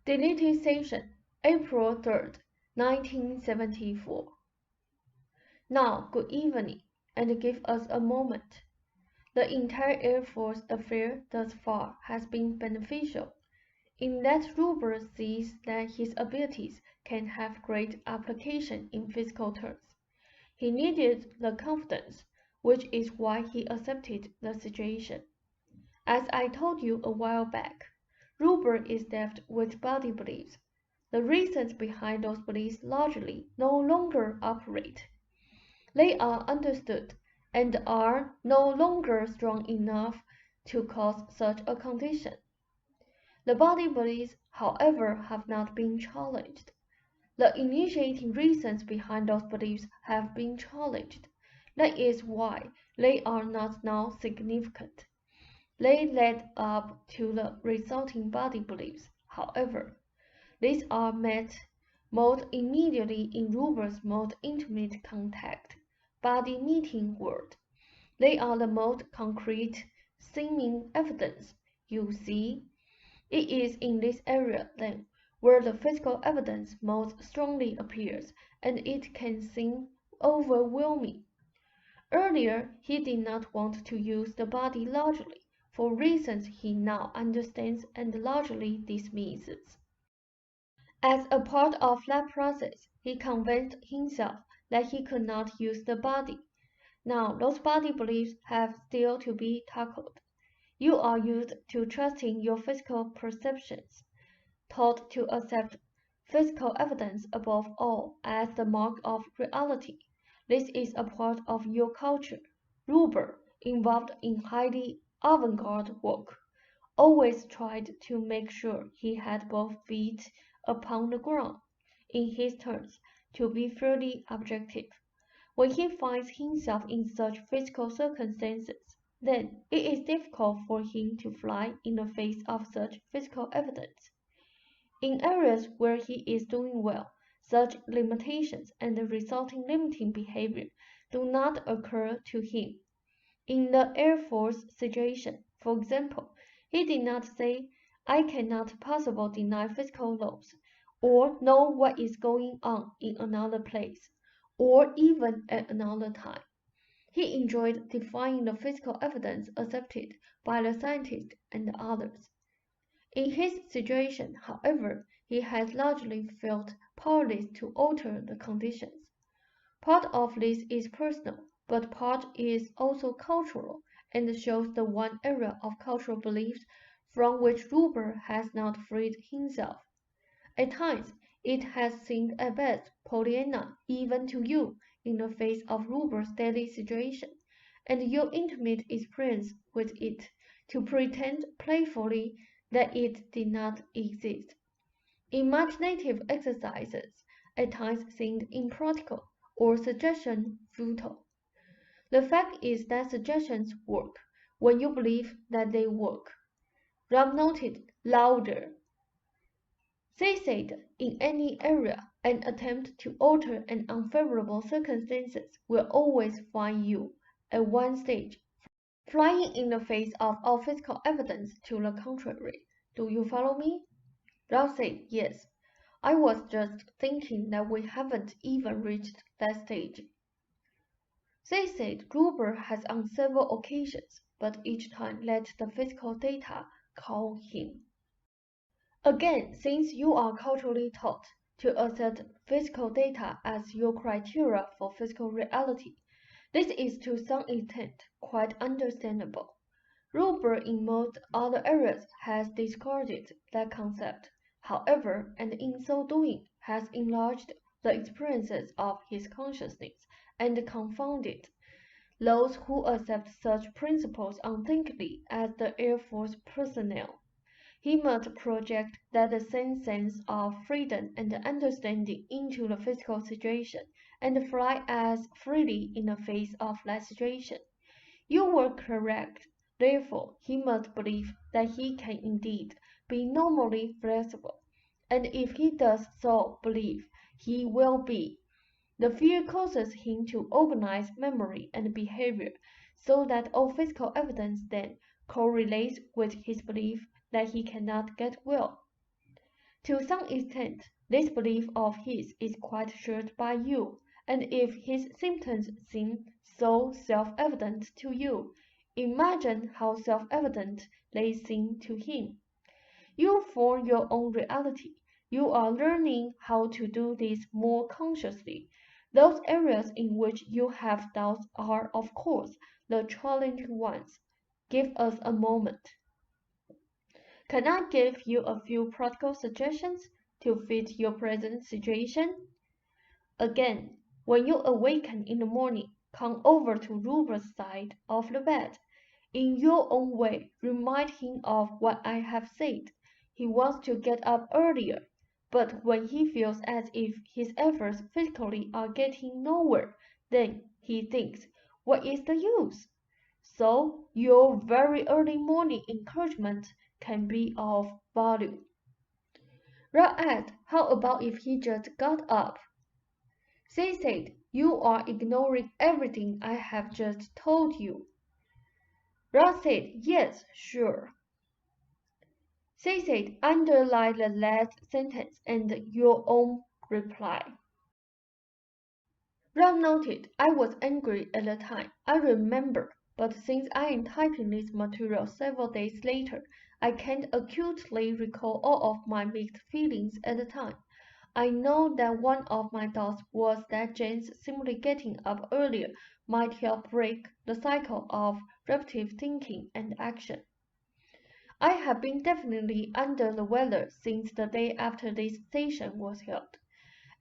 Deleted session, April 3rd, 1974. Now, good evening, and give us a moment. The entire Air Force affair thus far has been beneficial, in that Rupert sees that his abilities can have great application in physical terms. He needed the confidence, which is why he accepted the situation. As I told you a while back, Rupert is left with body beliefs. The reasons behind those beliefs largely no longer operate. They are understood and are no longer strong enough to cause such a condition. The body beliefs, however, have not been challenged. The initiating reasons behind those beliefs have been challenged. That is why they are not now significant. They led up to the resulting body beliefs, however. These are met most immediately in Rupert's most intimate contact, body meeting world. They are the most concrete, seeming evidence, you see. It is in this area, then, where the physical evidence most strongly appears, and it can seem overwhelming. Earlier, he did not want to use the body largely, for reasons he now understands and largely dismisses. As a part of that process, he convinced himself that he could not use the body. Now, those body beliefs have still to be tackled. You are used to trusting your physical perceptions, taught to accept physical evidence above all as the mark of reality. This is a part of your culture. Rupert, involved in highly avant-garde work, always tried to make sure he had both feet upon the ground, in his terms, to be fairly objective. When he finds himself in such physical circumstances, then it is difficult for him to fly in the face of such physical evidence. In areas where he is doing well, such limitations and the resulting limiting behavior do not occur to him. In the Air Force situation, for example, he did not say, "I cannot possibly deny physical laws," or know what is going on in another place, or even at another time. He enjoyed defying the physical evidence accepted by the scientists and others. In his situation, however, he has largely felt powerless to alter the conditions. Part of this is personal, but part is also cultural, and shows the one area of cultural beliefs from which Rupert has not freed himself. At times, it has seemed at best Pollyanna even to you in the face of Rupert's daily situation, and your intimate experience with it, to pretend playfully that it did not exist. Imaginative exercises at times seemed impractical, or suggestion futile. The fact is that suggestions work when you believe that they work. Rob noted louder. They said, in any area, an attempt to alter an unfavorable circumstances will always find you, at one stage, flying in the face of all physical evidence to the contrary. Do you follow me? Ralph said, yes. I was just thinking that we haven't even reached that stage. They said Rupert has on several occasions, but each time let the physical data call him. Again, since you are culturally taught to accept physical data as your criteria for physical reality, this is to some extent quite understandable. Rupert in most other areas has discarded that concept, however, and in so doing has enlarged the experiences of his consciousness and confounded those who accept such principles unthinkingly as the Air Force personnel. He must project that same sense of freedom and understanding into the physical situation, and fly as freely in the face of that situation. You were correct. Therefore, he must believe that he can indeed be normally flexible, and if he does so believe he will be, the fear causes him to organize memory and behavior so that all physical evidence then correlates with his belief that he cannot get well. To some extent, this belief of his is quite shared by you, and if his symptoms seem so self-evident to you, imagine how self-evident they seem to him. You form your own reality. You are learning how to do this more consciously. Those areas in which you have doubts are, of course, the challenging ones. Give us a moment. Can I give you a few practical suggestions to fit your present situation? Again, when you awaken in the morning, come over to Rupert's side of the bed. In your own way, remind him of what I have said. He wants to get up earlier, but when he feels as if his efforts physically are getting nowhere, then he thinks, what is the use? So your very early morning encouragement can be of value. Ra asked, how about if he just got up? They said, you are ignoring everything I have just told you. Ra said, yes, sure. They said, underline the last sentence and your own reply. Ra noted, I was angry at the time, I remember, but since I am typing this material several days later, I can't acutely recall all of my mixed feelings at the time. I know that one of my thoughts was that Jane's simply getting up earlier might help break the cycle of repetitive thinking and action. I have been definitely under the weather since the day after this session was held,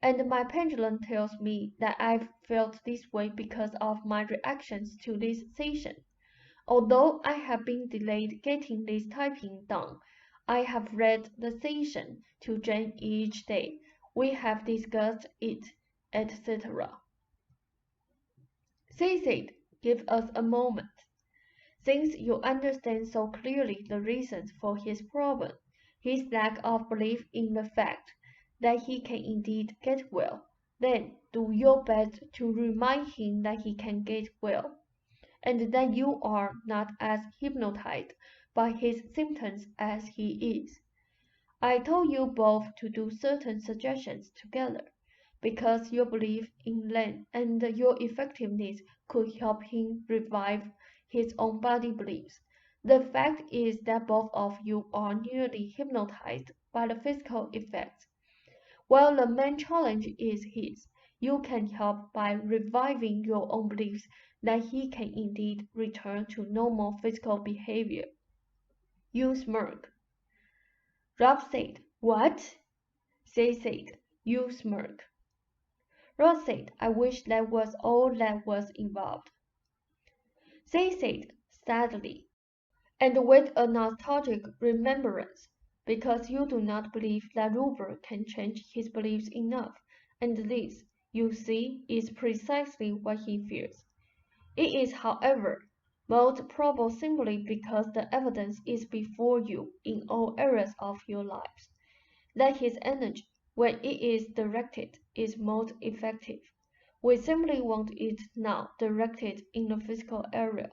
and my pendulum tells me that I've felt this way because of my reactions to this session. Although I have been delayed getting this typing done, I have read the session to Jane each day. We have discussed it, etc. They said, give us a moment. Since you understand so clearly the reasons for his problem, his lack of belief in the fact that he can indeed get well, then do your best to remind him that he can get well, and that you are not as hypnotized by his symptoms as he is. I told you both to do certain suggestions together, because your belief in them and your effectiveness could help him revive his own body beliefs. The fact is that both of you are nearly hypnotized by the physical effects. While the main challenge is his, you can help by reviving your own beliefs that he can indeed return to normal physical behavior. You smirk. Rob said, what? They said, you smirk. Rob said, I wish that was all that was involved. They said, sadly, and with a nostalgic remembrance, because you do not believe that Rupert can change his beliefs enough, and this, you see, is precisely what he fears. It is, however, most probable simply because the evidence is before you in all areas of your lives, that his energy, when it is directed, is most effective. We simply want it now directed in the physical area.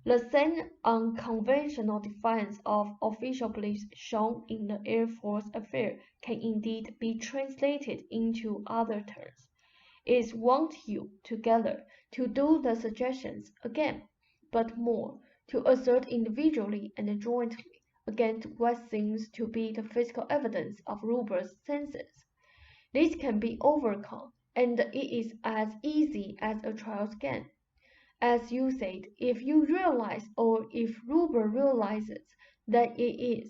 The same unconventional defiance of official beliefs shown in the Air Force affair can indeed be translated into other terms. It wants you together to do the suggestions again, but more, to assert individually and jointly against what seems to be the physical evidence of Rupert's senses. This can be overcome, and it is as easy as a child's game. As you said, if you realize or if Rupert realizes that it is.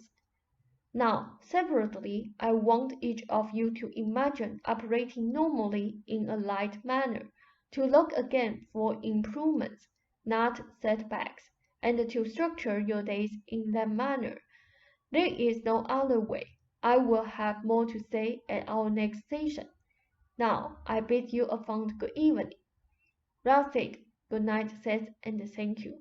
Now, separately, I want each of you to imagine operating normally in a light manner, to look again for improvements, not setbacks, and to structure your days in that manner. There is no other way. I will have more to say at our next session. Now, I bid you a fond good evening. Ra said, good night, Seth, and thank you.